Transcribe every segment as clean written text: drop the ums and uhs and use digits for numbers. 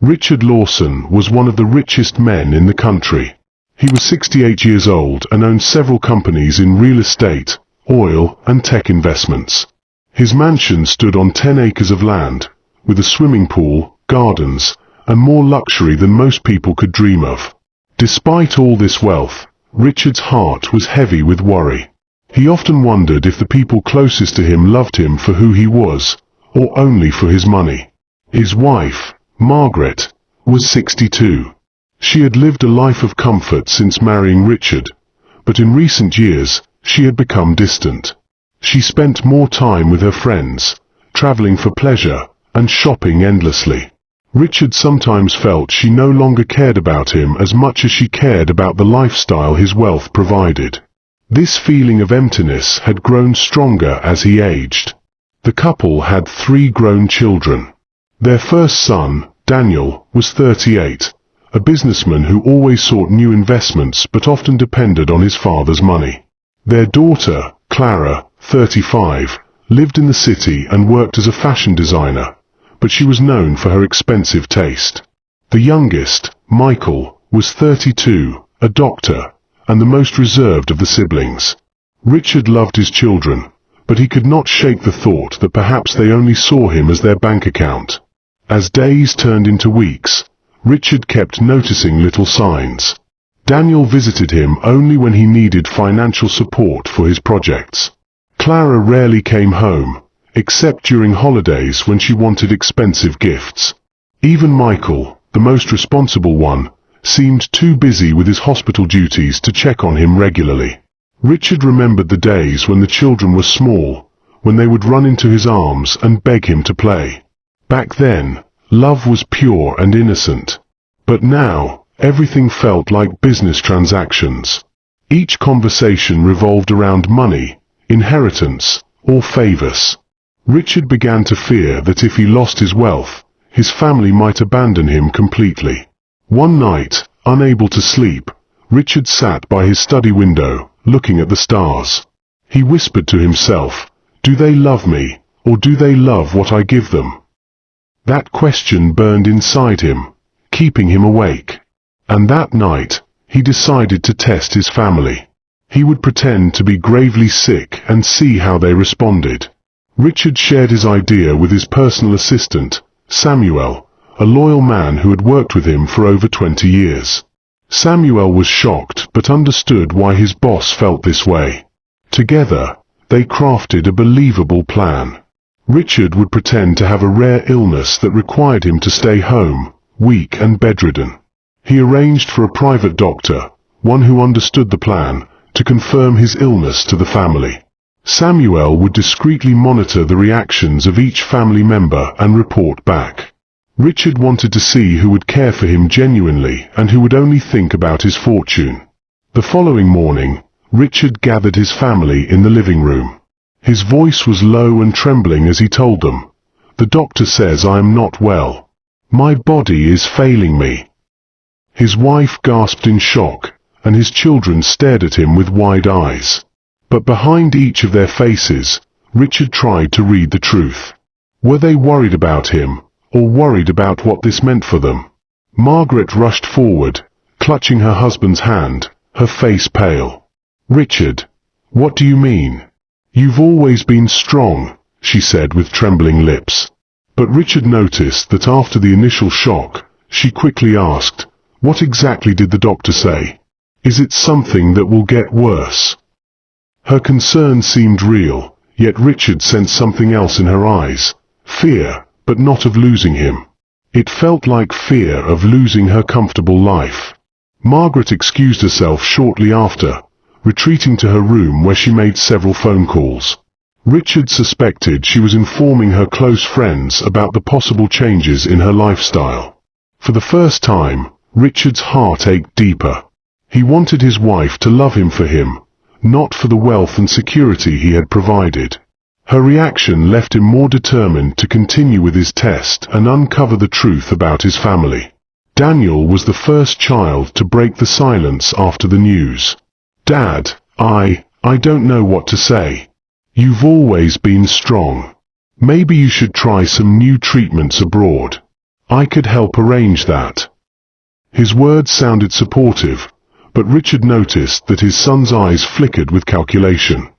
Richard Lawson was one of the richest men in the country. He was 68 years old and owned several companies in real estate, oil, and tech investments. His mansion stood on 10 acres of land, with a swimming pool, gardens, and more luxury than most people could dream of. Despite all this wealth, Richard's heart was heavy with worry. He often wondered if the people closest to him loved him for who he was, or only for his money. His wife, Margaret, was 62. She had lived a life of comfort since marrying Richard, but in recent years, she had become distant. She spent more time with her friends, traveling for pleasure, and shopping endlessly. Richard sometimes felt she no longer cared about him as much as she cared about the lifestyle his wealth provided. This feeling of emptiness had grown stronger as he aged. The couple had 3 grown children. Their first son, Daniel, was 38, a businessman who always sought new investments but often depended on his father's money. Their daughter, Clara, 35, lived in the city and worked as a fashion designer, but she was known for her expensive taste. The youngest, Michael, was 32, a doctor, and the most reserved of the siblings. Richard loved his children, but he could not shake the thought that perhaps they only saw him as their bank account. As days turned into weeks, Richard kept noticing little signs. Daniel visited him only when he needed financial support for his projects. Clara rarely came home, except during holidays when she wanted expensive gifts. Even Michael, the most responsible one, seemed too busy with his hospital duties to check on him regularly. Richard remembered the days when the children were small, when they would run into his arms and beg him to play. Back then, love was pure and innocent. But now, everything felt like business transactions. Each conversation revolved around money, inheritance, or favors. Richard began to fear that if he lost his wealth, his family might abandon him completely. One night, unable to sleep, Richard sat by his study window, looking at the stars. He whispered to himself, "Do they love me, or do they love what I give them?" That question burned inside him, keeping him awake. And that night, he decided to test his family. He would pretend to be gravely sick and see how they responded. Richard shared his idea with his personal assistant, Samuel, a loyal man who had worked with him for over 20 years. Samuel was shocked but understood why his boss felt this way. Together, they crafted a believable plan. Richard would pretend to have a rare illness that required him to stay home, weak and bedridden. He arranged for a private doctor, one who understood the plan, to confirm his illness to the family. Samuel would discreetly monitor the reactions of each family member and report back. Richard wanted to see who would care for him genuinely and who would only think about his fortune. The following morning, Richard gathered his family in the living room. His voice was low and trembling as he told them, "The doctor says I am not well. My body is failing me." His wife gasped in shock, and his children stared at him with wide eyes. But behind each of their faces, Richard tried to read the truth. Were they worried about him, or worried about what this meant for them? Margaret rushed forward, clutching her husband's hand, her face pale. "Richard, what do you mean? You've always been strong," she said with trembling lips. But Richard noticed that after the initial shock, she quickly asked, "What exactly did the doctor say? Is it something that will get worse?" Her concern seemed real, yet Richard sensed something else in her eyes, fear, but not of losing him. It felt like fear of losing her comfortable life. Margaret excused herself shortly after, retreating to her room where she made several phone calls. Richard suspected she was informing her close friends about the possible changes in her lifestyle. For the first time, Richard's heart ached deeper. He wanted his wife to love him for him, not for the wealth and security he had provided. Her reaction left him more determined to continue with his test and uncover the truth about his family. Daniel was the first child to break the silence after the news. "Dad, I don't know what to say. You've always been strong. Maybe you should try some new treatments abroad." I could help arrange that." His words sounded supportive, but Richard noticed that his son's eyes flickered with calculation.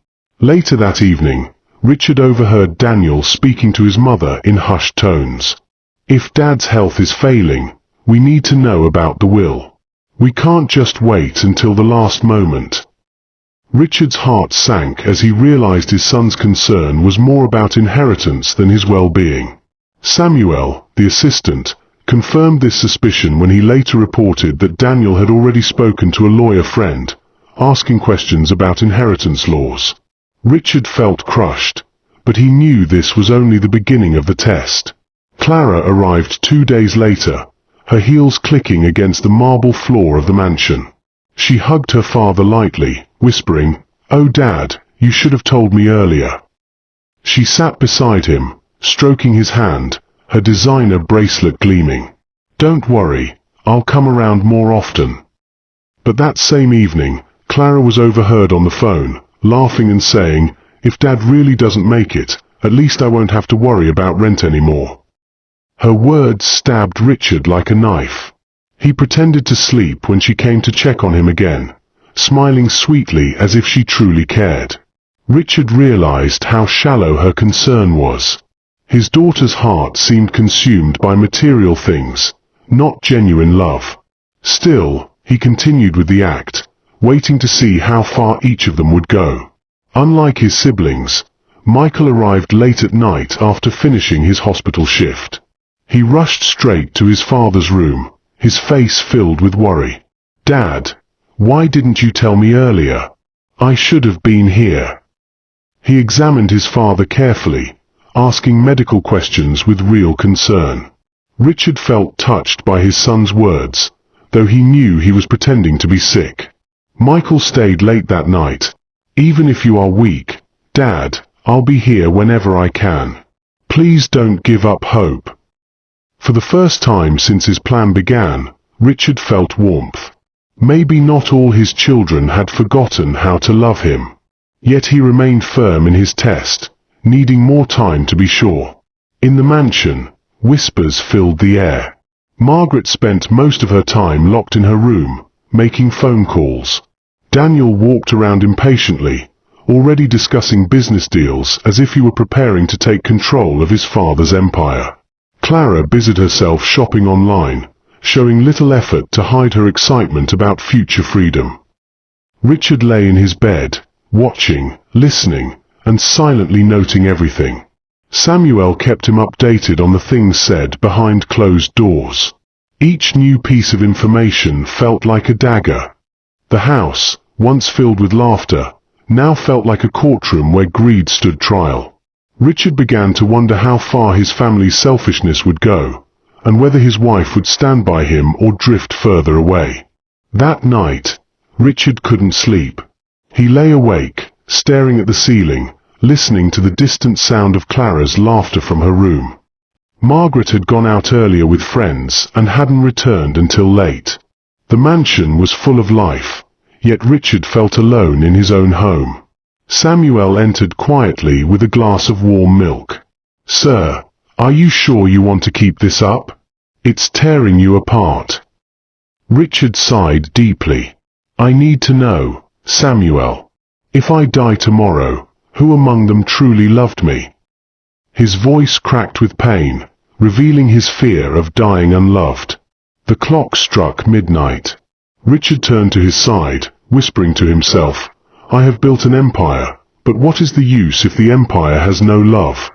Later that evening, Richard overheard Daniel speaking to his mother in hushed tones. "If Dad's health is failing, we need to know about the will. We can't just wait until the last moment." Richard's heart sank as he realized his son's concern was more about inheritance than his well-being. Samuel, the assistant, confirmed this suspicion when he later reported that Daniel had already spoken to a lawyer friend, asking questions about inheritance laws. Richard felt crushed, but he knew this was only the beginning of the test. Clara arrived 2 days later, her heels clicking against the marble floor of the mansion. She hugged her father lightly, whispering, "Oh Dad, you should have told me earlier." She sat beside him, stroking his hand, her designer bracelet gleaming. "Don't worry, I'll come around more often." But that same evening, Clara was overheard on the phone, laughing and saying, "If Dad really doesn't make it, at least I won't have to worry about rent anymore." Her words stabbed Richard like a knife. He pretended to sleep when she came to check on him again, smiling sweetly as if she truly cared. Richard realized how shallow her concern was. His daughter's heart seemed consumed by material things, not genuine love. Still, he continued with the act, waiting to see how far each of them would go. Unlike his siblings, Michael arrived late at night after finishing his hospital shift. He rushed straight to his father's room, his face filled with worry. "Dad, why didn't you tell me earlier? I should have been here." He examined his father carefully, asking medical questions with real concern. Richard felt touched by his son's words, though he knew he was pretending to be sick. Michael stayed late that night. "Even if you are weak, Dad, I'll be here whenever I can. Please don't give up hope." For the first time since his plan began, Richard felt warmth. Maybe not all his children had forgotten how to love him. Yet he remained firm in his test, needing more time to be sure. In the mansion, whispers filled the air. Margaret spent most of her time locked in her room, making phone calls. Daniel walked around impatiently, already discussing business deals as if he were preparing to take control of his father's empire. Clara busied herself shopping online, showing little effort to hide her excitement about future freedom. Richard lay in his bed, watching, listening, and silently noting everything. Samuel kept him updated on the things said behind closed doors. Each new piece of information felt like a dagger. The house, once filled with laughter, now felt like a courtroom where greed stood trial. Richard began to wonder how far his family's selfishness would go, and whether his wife would stand by him or drift further away. That night, Richard couldn't sleep. He lay awake, staring at the ceiling, listening to the distant sound of Clara's laughter from her room. Margaret had gone out earlier with friends and hadn't returned until late. The mansion was full of life, yet Richard felt alone in his own home. Samuel entered quietly with a glass of warm milk. "Sir, are you sure you want to keep this up? It's tearing you apart." Richard sighed deeply. "I need to know, Samuel. If I die tomorrow, who among them truly loved me?" His voice cracked with pain, revealing his fear of dying unloved. The clock struck midnight. Richard turned to his side, whispering to himself, "I have built an empire, but what is the use if the empire has no love?"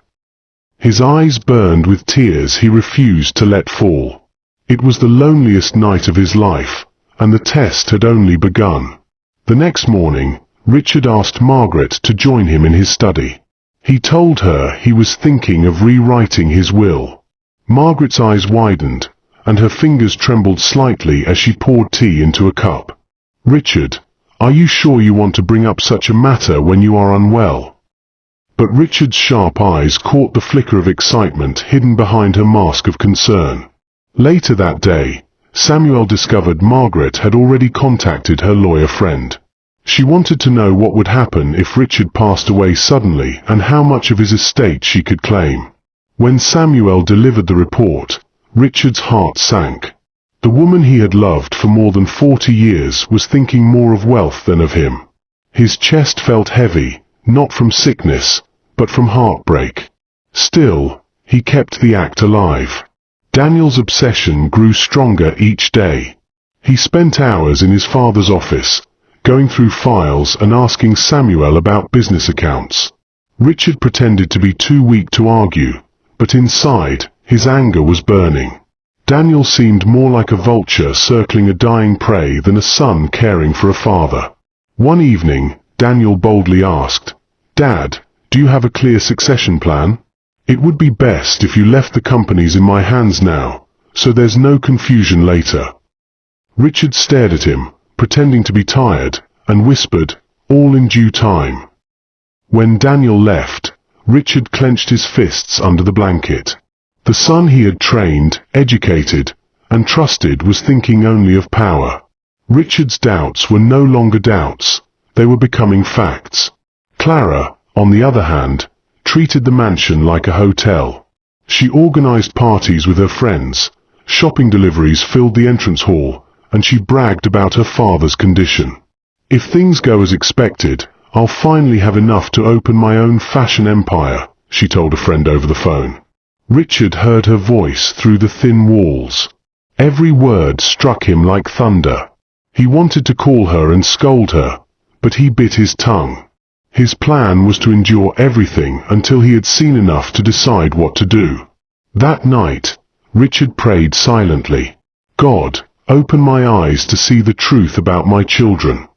His eyes burned with tears he refused to let fall. It was the loneliest night of his life, and the test had only begun. The next morning, Richard asked Margaret to join him in his study. He told her he was thinking of rewriting his will. Margaret's eyes widened, and her fingers trembled slightly as she poured tea into a cup. "Richard, are you sure you want to bring up such a matter when you are unwell?" But Richard's sharp eyes caught the flicker of excitement hidden behind her mask of concern. Later that day, Samuel discovered Margaret had already contacted her lawyer friend. She wanted to know what would happen if Richard passed away suddenly and how much of his estate she could claim. When Samuel delivered the report, Richard's heart sank. The woman he had loved for more than 40 years was thinking more of wealth than of him. His chest felt heavy, not from sickness, but from heartbreak. Still, he kept the act alive. Daniel's obsession grew stronger each day. He spent hours in his father's office, going through files and asking Samuel about business accounts. Richard pretended to be too weak to argue, but inside, his anger was burning. Daniel seemed more like a vulture circling a dying prey than a son caring for a father. One evening, Daniel boldly asked, "Dad, do you have a clear succession plan? It would be best if you left the companies in my hands now, so there's no confusion later." Richard stared at him, pretending to be tired, and whispered, "All in due time." When Daniel left, Richard clenched his fists under the blanket. The son he had trained, educated, and trusted was thinking only of power. Richard's doubts were no longer doubts, they were becoming facts. Clara, on the other hand, treated the mansion like a hotel. She organized parties with her friends, shopping deliveries filled the entrance hall, and she bragged about her father's condition. "If things go as expected, I'll finally have enough to open my own fashion empire," she told a friend over the phone. Richard heard her voice through the thin walls. Every word struck him like thunder. He wanted to call her and scold her, but he bit his tongue. His plan was to endure everything until he had seen enough to decide what to do. That night, Richard prayed silently. "God, open my eyes to see the truth about my children."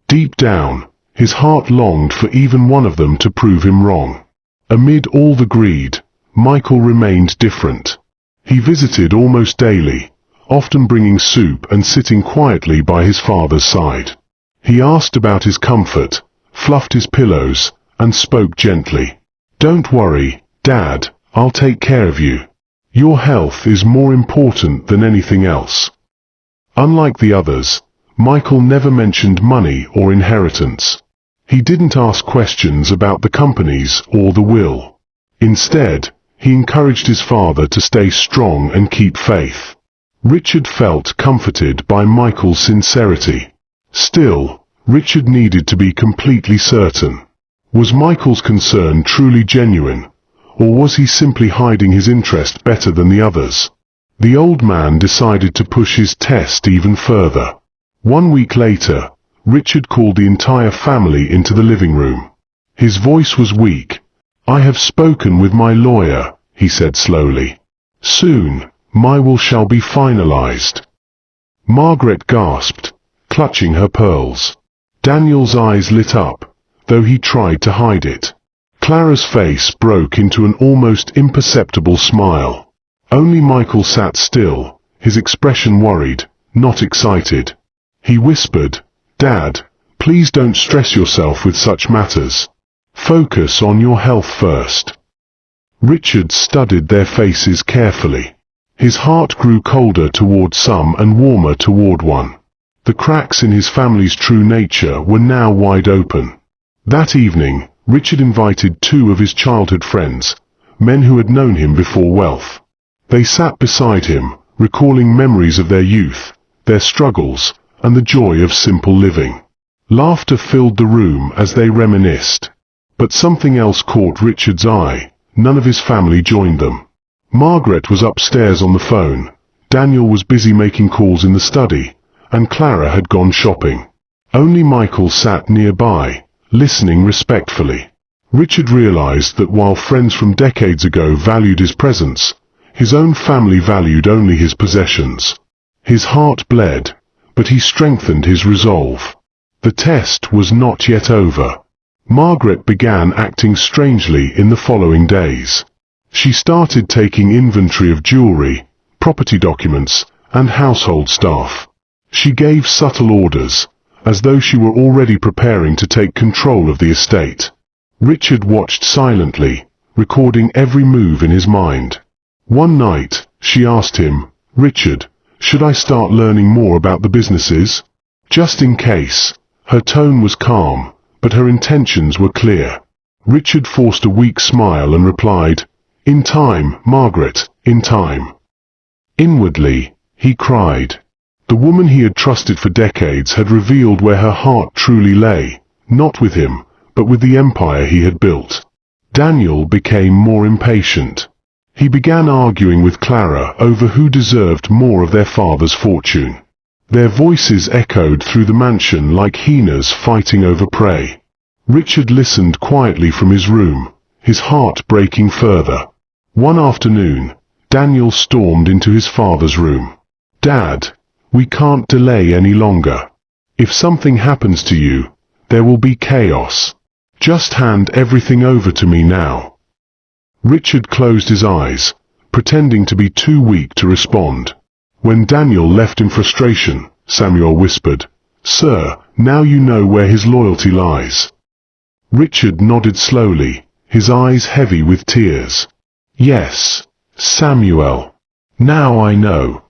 Deep down, his heart longed for even one of them to prove him wrong. Amid all the greed, Michael remained different. He visited almost daily, often bringing soup and sitting quietly by his father's side. He asked about his comfort, fluffed his pillows, and spoke gently. "Don't worry, Dad, I'll take care of you. Your health is more important than anything else." Unlike the others, Michael never mentioned money or inheritance. He didn't ask questions about the companies or the will. Instead, he encouraged his father to stay strong and keep faith. Richard felt comforted by Michael's sincerity. Still, Richard needed to be completely certain. Was Michael's concern truly genuine, or was he simply hiding his interest better than the others? The old man decided to push his test even further. 1 week later, Richard called the entire family into the living room. His voice was weak. "I have spoken with my lawyer," he said slowly. "Soon, my will shall be finalized." Margaret gasped, clutching her pearls. Daniel's eyes lit up, though he tried to hide it. Clara's face broke into an almost imperceptible smile. Only Michael sat still, his expression worried, not excited. He whispered, "Dad, please don't stress yourself with such matters. Focus on your health first." Richard studied their faces carefully. His heart grew colder toward some and warmer toward one. The cracks in his family's true nature were now wide open. That evening, Richard invited 2 of his childhood friends, men who had known him before wealth. They sat beside him, recalling memories of their youth, their struggles, and the joy of simple living. Laughter filled the room as they reminisced. But something else caught Richard's eye. None of his family joined them. Margaret was upstairs on the phone, Daniel was busy making calls in the study, and Clara had gone shopping. Only Michael sat nearby, listening respectfully. Richard realized that while friends from decades ago valued his presence, his own family valued only his possessions. His heart bled, but he strengthened his resolve. The test was not yet over. Margaret began acting strangely in the following days. She started taking inventory of jewelry, property documents, and household staff. She gave subtle orders, as though she were already preparing to take control of the estate. Richard watched silently, recording every move in his mind. One night, she asked him, "Richard, should I start learning more about the businesses?" Just in case. Her tone was calm, but her intentions were clear. Richard forced a weak smile and replied, "In time, Margaret, in time." Inwardly, he cried. The woman he had trusted for decades had revealed where her heart truly lay, not with him, but with the empire he had built. Daniel became more impatient. He began arguing with Clara over who deserved more of their father's fortune. Their voices echoed through the mansion like hyenas fighting over prey. Richard listened quietly from his room, his heart breaking further. One afternoon, Daniel stormed into his father's room. "Dad, we can't delay any longer. If something happens to you, there will be chaos. Just hand everything over to me now." Richard closed his eyes, pretending to be too weak to respond. When Daniel left in frustration, Samuel whispered, "Sir, now you know where his loyalty lies." Richard nodded slowly, his eyes heavy with tears. "Yes, Samuel. Now I know."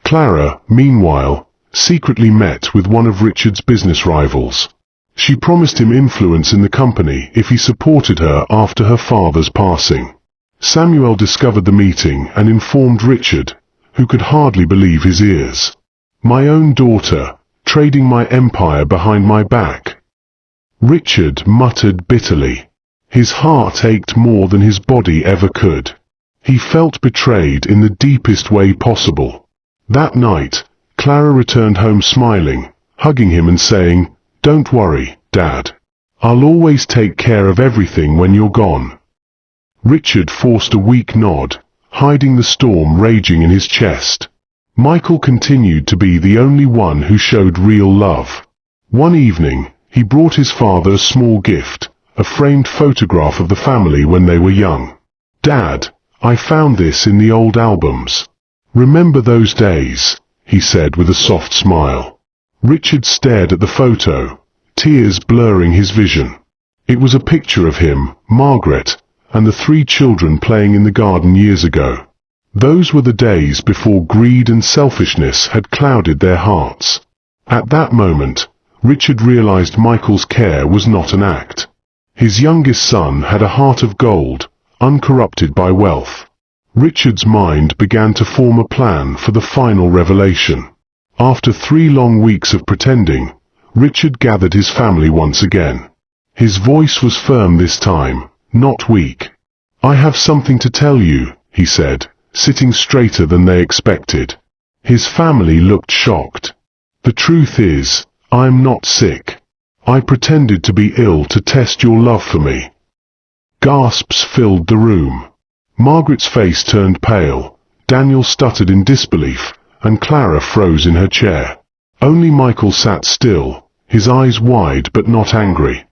Clara, meanwhile, secretly met with one of Richard's business rivals. She promised him influence in the company if he supported her after her father's passing. Samuel discovered the meeting and informed Richard, who could hardly believe his ears. "My own daughter, trading my empire behind my back." Richard muttered bitterly. His heart ached more than his body ever could. He felt betrayed in the deepest way possible. That night, Clara returned home smiling, hugging him and saying, "Don't worry, Dad. I'll always take care of everything when you're gone." Richard forced a weak nod, hiding the storm raging in his chest. Michael continued to be the only one who showed real love. One evening, he brought his father a small gift, a framed photograph of the family when they were young. "Dad, I found this in the old albums. Remember those days?" he said with a soft smile. Richard stared at the photo, tears blurring his vision. It was a picture of him, Margaret, and the 3 children playing in the garden years ago. Those were the days before greed and selfishness had clouded their hearts. At that moment, Richard realized Michael's care was not an act. His youngest son had a heart of gold, uncorrupted by wealth. Richard's mind began to form a plan for the final revelation. After 3 long weeks of pretending, Richard gathered his family once again. His voice was firm this time, not weak. "I have something to tell you," he said, sitting straighter than they expected. His family looked shocked. "The truth is, I'm not sick. I pretended to be ill to test your love for me." Gasps filled the room. Margaret's face turned pale, Daniel stuttered in disbelief, and Clara froze in her chair. Only Michael sat still, his eyes wide but not angry.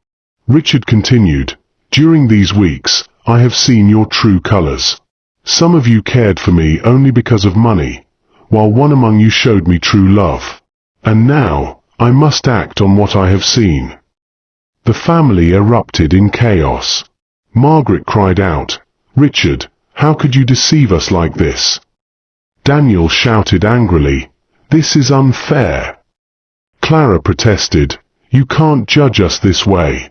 Richard continued, "During these weeks, I have seen your true colors. Some of you cared for me only because of money, while one among you showed me true love. And now, I must act on what I have seen." The family erupted in chaos. Margaret cried out, "Richard, how could you deceive us like this?" Daniel shouted angrily, "This is unfair." Clara protested, "You can't judge us this way."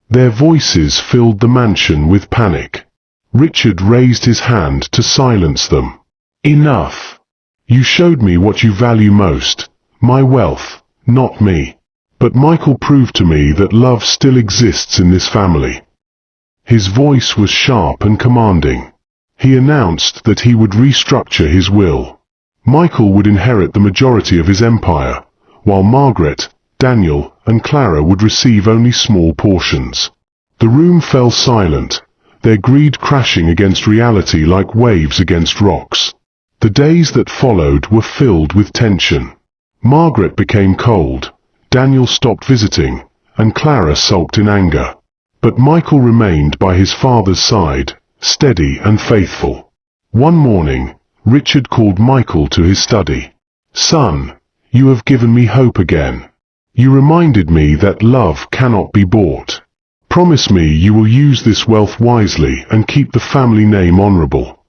Their voices filled the mansion with panic. Richard raised his hand to silence them. "Enough. You showed me what you value most, my wealth, not me. But Michael proved to me that love still exists in this family." His voice was sharp and commanding. He announced that he would restructure his will. Michael would inherit the majority of his empire, while Margaret, Daniel, and Clara would receive only small portions. The room fell silent, their greed crashing against reality like waves against rocks. The days that followed were filled with tension. Margaret became cold, Daniel stopped visiting, and Clara sulked in anger. But Michael remained by his father's side, steady and faithful. One morning, Richard called Michael to his study. "Son, you have given me hope again. You reminded me that love cannot be bought. Promise me you will use this wealth wisely and keep the family name honorable."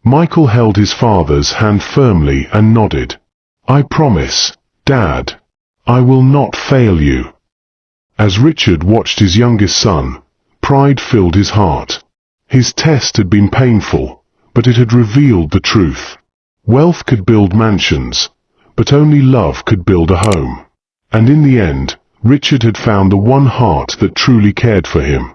Michael held his father's hand firmly and nodded. "I promise, Dad. I will not fail you." As Richard watched his youngest son, pride filled his heart. His test had been painful, but it had revealed the truth. Wealth could build mansions, but only love could build a home. And in the end, Richard had found the one heart that truly cared for him.